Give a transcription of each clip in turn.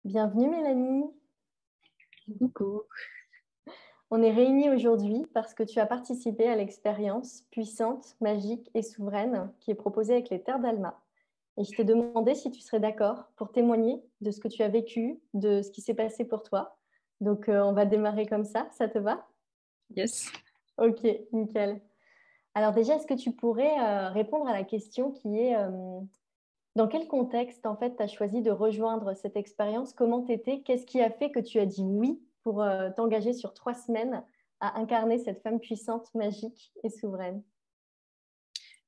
Bienvenue Mélanie. Coucou. On est réunis aujourd'hui parce que tu as participé à l'expérience puissante, magique et souveraine qui est proposée avec les Terres d'Alma. Et je t'ai demandé si tu serais d'accord pour témoigner de ce que tu as vécu, de ce qui s'est passé pour toi. Donc on va démarrer comme ça te va? Yes. Ok, nickel. Alors déjà, est-ce que tu pourrais répondre à la question qui est dans quel contexte en fait tu as choisi de rejoindre cette expérience? Comment t'étais? Qu'est-ce qui a fait que tu as dit oui pour t'engager sur 3 semaines à incarner cette femme puissante, magique et souveraine?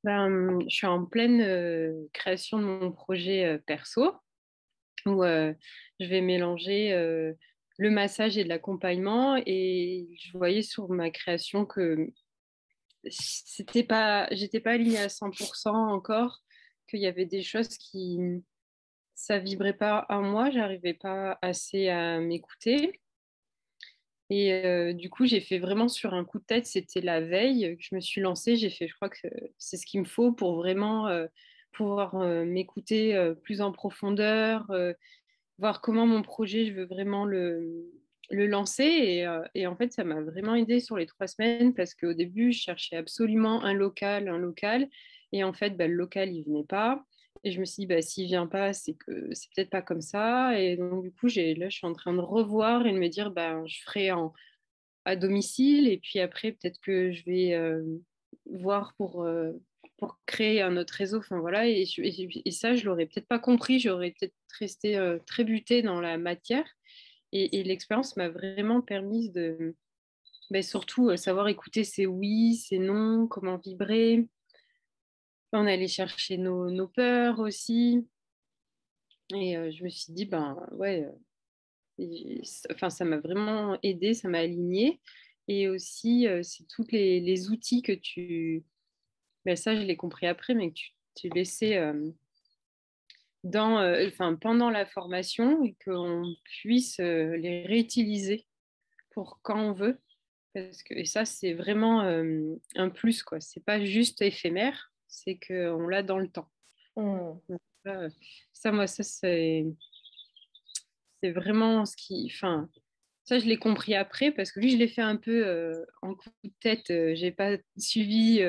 Je suis en pleine création de mon projet perso où je vais mélanger le massage et de l'accompagnement et je voyais sur ma création que j'étais pas alignée à 100% encore, qu'il y avait des choses qui ça vibrait pas en moi, j'arrivais pas assez à m'écouter. Et du coup, j'ai fait vraiment sur un coup de tête, c'était la veille que je me suis lancée. J'ai fait, je crois que c'est ce qu'il me faut pour vraiment pouvoir m'écouter plus en profondeur, voir comment mon projet, je veux vraiment le lancer. Et en fait, ça m'a vraiment aidé sur les 3 semaines parce qu'au début, je cherchais absolument un local, un local. Et en fait, bah, le local, il venait pas. Et je me suis dit, bah, s'il vient pas, c'est que c'est peut-être pas comme ça. Et donc, du coup, là, je suis en train de revoir et de me dire, bah, je ferai à domicile. Et puis après, peut-être que je vais voir pour créer un autre réseau. Enfin, voilà. Et ça, je l'aurais peut-être pas compris. J'aurais peut-être resté très butée dans la matière. Et l'expérience m'a vraiment permis de ben, surtout savoir écouter ses oui, ses non, comment vibrer. On allait chercher nos peurs aussi. Et je me suis dit, ben ouais, enfin, ça m'a vraiment aidé, ça m'a aligné. Et aussi, c'est tous les outils que ben, ça, je l'ai compris après, mais que tu laissais enfin, pendant la formation et qu'on puisse les réutiliser pour quand on veut. Et ça, c'est vraiment un plus, quoi. C'est pas juste éphémère, c'est qu'on l'a dans le temps. Hmm. Donc, moi, c'est vraiment ce qui. Enfin, ça, je l'ai compris après parce que lui, je l'ai fait un peu en coup de tête. J'ai pas suivi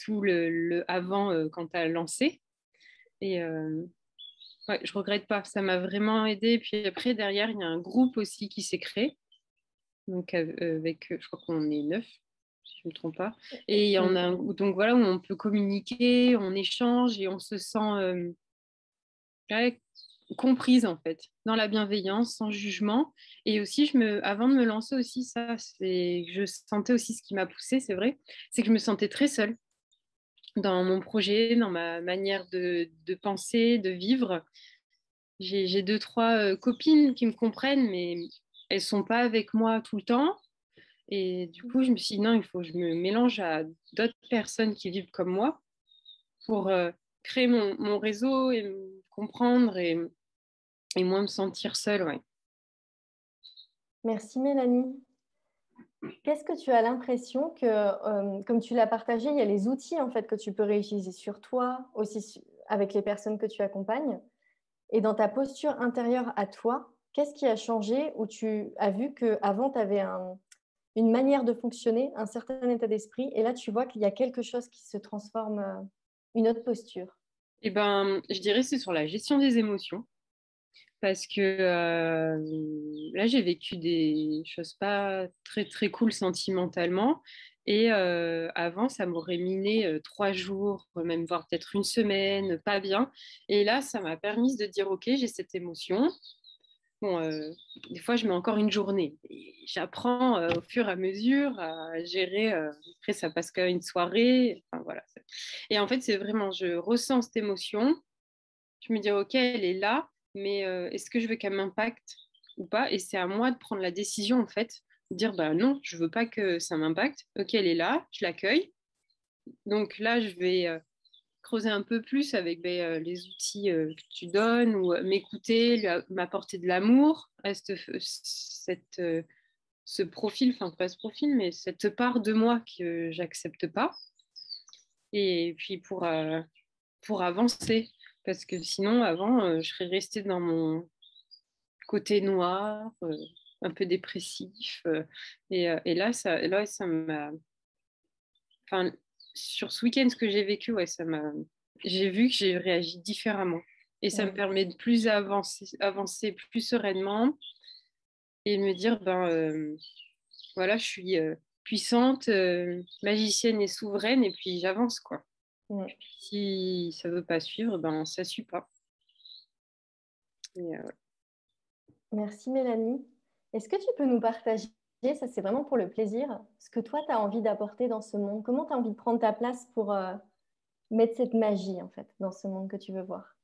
tout le avant quand tu as lancé. Et ouais, je regrette pas. Ça m'a vraiment aidé. Puis après, derrière, il y a un groupe aussi qui s'est créé. Donc, avec, je crois qu'on est 9, si je ne me trompe pas. Et il y en a Oui. donc voilà, où on peut communiquer, on échange et on se sent ouais, comprise en fait, dans la bienveillance, sans jugement. Et aussi, avant de me lancer aussi, je sentais aussi ce qui m'a poussée, c'est vrai, c'est que je me sentais très seule dans mon projet, dans ma manière de penser, de vivre. J'ai deux, trois copines qui me comprennent, mais elles sont pas avec moi tout le temps. Et du coup, je me suis dit, non, il faut que je me mélange à d'autres personnes qui vivent comme moi pour créer mon réseau et me comprendre et moins me sentir seule. Ouais. Merci Mélanie. Qu'est-ce que tu as l'impression que, comme tu l'as partagé, il y a les outils en fait que tu peux réutiliser sur toi, aussi avec les personnes que tu accompagnes. Et dans ta posture intérieure à toi, qu'est-ce qui a changé où tu as vu qu'avant, tu avais une manière de fonctionner, un certain état d'esprit, et là, tu vois qu'il y a quelque chose qui se transforme, une autre posture. Et ben, je dirais que c'est sur la gestion des émotions parce que là, j'ai vécu des choses pas très très cool sentimentalement. Et avant, ça m'aurait miné 3 jours, même voire peut-être une semaine, pas bien. Et là, ça m'a permis de dire, OK, j'ai cette émotion. Bon, des fois, je mets encore une journée. Et j'apprends au fur et à mesure à gérer. Après, ça passe qu'à une soirée. Enfin, voilà. Et en fait, c'est vraiment, je ressens cette émotion. Je me dis, OK, elle est là, mais est-ce que je veux qu'elle m'impacte ou pas? Et c'est à moi de prendre la décision, en fait, de dire, bah non, je veux pas que ça m'impacte. OK, elle est là, je l'accueille. Donc là, je vais creuser un peu plus avec ben, les outils que tu donnes ou m'écouter, m'apporter de l'amour à ce profil, enfin pas ce profil, mais cette part de moi que j'accepte pas. Et puis pour avancer, parce que sinon, avant, je serais restée dans mon côté noir, un peu dépressif. Et là, ça m'a... Enfin, sur ce week-end, ce que j'ai vécu, ouais, j'ai vu que j'ai réagi différemment. Et ça me permet de plus avancer plus sereinement et me dire, voilà, je suis puissante, magicienne et souveraine, et puis j'avance, quoi. Si ça veut pas suivre, ça suit pas. Et, Merci Mélanie. Est-ce que tu peux nous partager, ça c'est vraiment pour le plaisir, ce que toi tu as envie d'apporter dans ce monde? Comment tu as envie de prendre ta place pour mettre cette magie en fait dans ce monde que tu veux voir?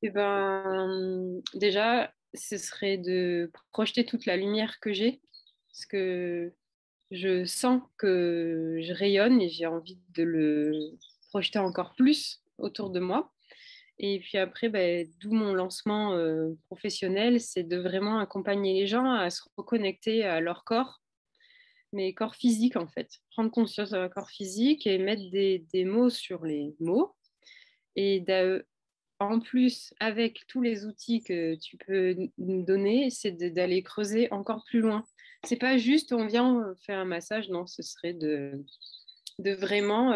Déjà, ce serait de projeter toute la lumière que j'ai, parce que je sens que je rayonne et j'ai envie de le projeter encore plus autour de moi. Et puis après, d'où mon lancement professionnel, c'est de vraiment accompagner les gens à se reconnecter à leur corps, mais corps physique en fait. Prendre conscience de leur corps physique et mettre des mots sur les mots. Et en plus, avec tous les outils que tu peux nous donner, c'est d'aller creuser encore plus loin. C'est pas juste on vient on fait un massage, non, ce serait de vraiment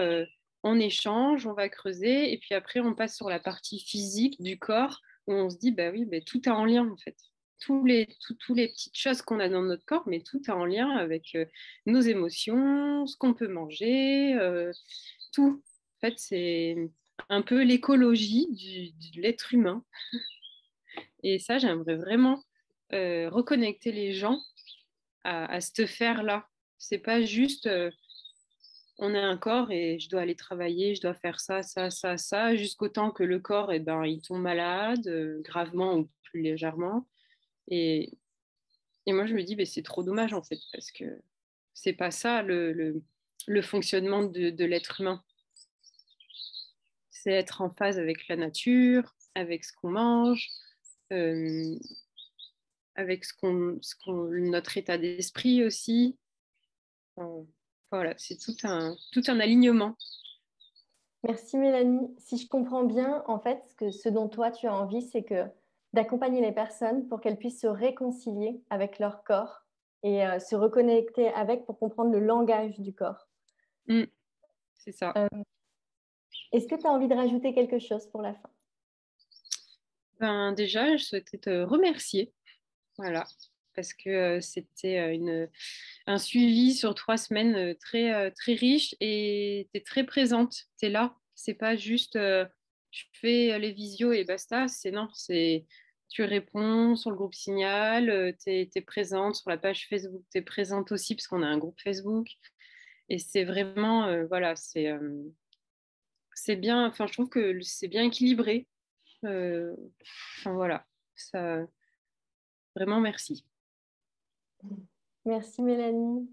on échange, on va creuser et puis après on passe sur la partie physique du corps où on se dit bah oui, tout est en lien en fait. Tous les petites choses qu'on a dans notre corps, mais tout est en lien avec nos émotions, ce qu'on peut manger, tout. En fait, c'est un peu l'écologie de l'être humain. Et ça, j'aimerais vraiment reconnecter les gens à cette faire-là. C'est pas juste on a un corps et je dois aller travailler, je dois faire ça, ça, ça, ça, jusqu'au temps que le corps, il tombe malade, gravement ou plus légèrement. Et, et moi, je me dis, c'est trop dommage en fait, parce que c'est pas ça le fonctionnement de l'être humain. C'est être en phase avec la nature, avec ce qu'on mange, euh, avec notre état d'esprit aussi. Enfin, voilà, c'est tout un alignement. Merci Mélanie. Si je comprends bien, en fait, ce dont toi tu as envie, c'est que d'accompagner les personnes pour qu'elles puissent se réconcilier avec leur corps et se reconnecter avec pour comprendre le langage du corps. C'est ça. Est-ce que tu as envie de rajouter quelque chose pour la fin? Déjà, je souhaitais te remercier. Voilà. Parce que c'était un suivi sur 3 semaines très riche et tu es très présente. Tu es là. C'est pas juste je fais les visios et basta. C'est non, c'est tu réponds sur le groupe Signal, tu es présente sur la page Facebook, tu es présente aussi parce qu'on a un groupe Facebook. Et c'est vraiment, voilà, c'est bien, enfin, je trouve que c'est bien équilibré. Enfin, voilà, ça, vraiment merci. Merci Mélanie.